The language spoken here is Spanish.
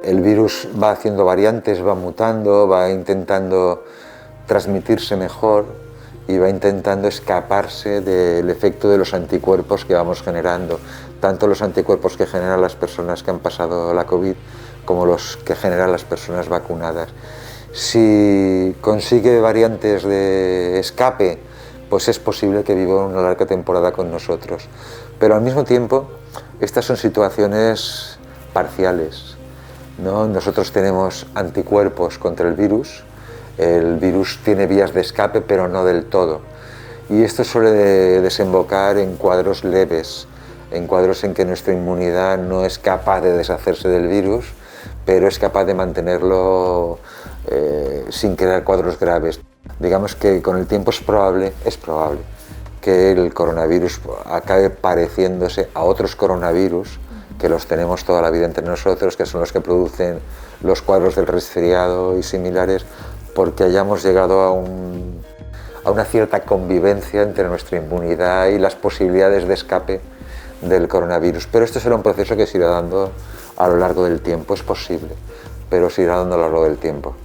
El virus va haciendo variantes, va mutando, va intentando transmitirse mejor y va intentando escaparse del efecto de los anticuerpos que vamos generando, tanto los anticuerpos que generan las personas que han pasado la COVID como los que generan las personas vacunadas. Si consigue variantes de escape, pues es posible que viva una larga temporada con nosotros. Pero al mismo tiempo, estas son situaciones parciales, ¿no? Nosotros tenemos anticuerpos contra el virus tiene vías de escape, pero no del todo. Y esto suele desembocar en cuadros leves, en cuadros en que nuestra inmunidad no es capaz de deshacerse del virus, pero es capaz de mantenerlo sin crear cuadros graves. Digamos que con el tiempo es probable que el coronavirus acabe pareciéndose a otros coronavirus que los tenemos toda la vida entre nosotros, que son los que producen los cuadros del resfriado y similares, porque hayamos llegado a una cierta convivencia entre nuestra inmunidad y las posibilidades de escape del coronavirus. Pero esto será un proceso que se irá dando a lo largo del tiempo, es posible, pero se irá dando a lo largo del tiempo.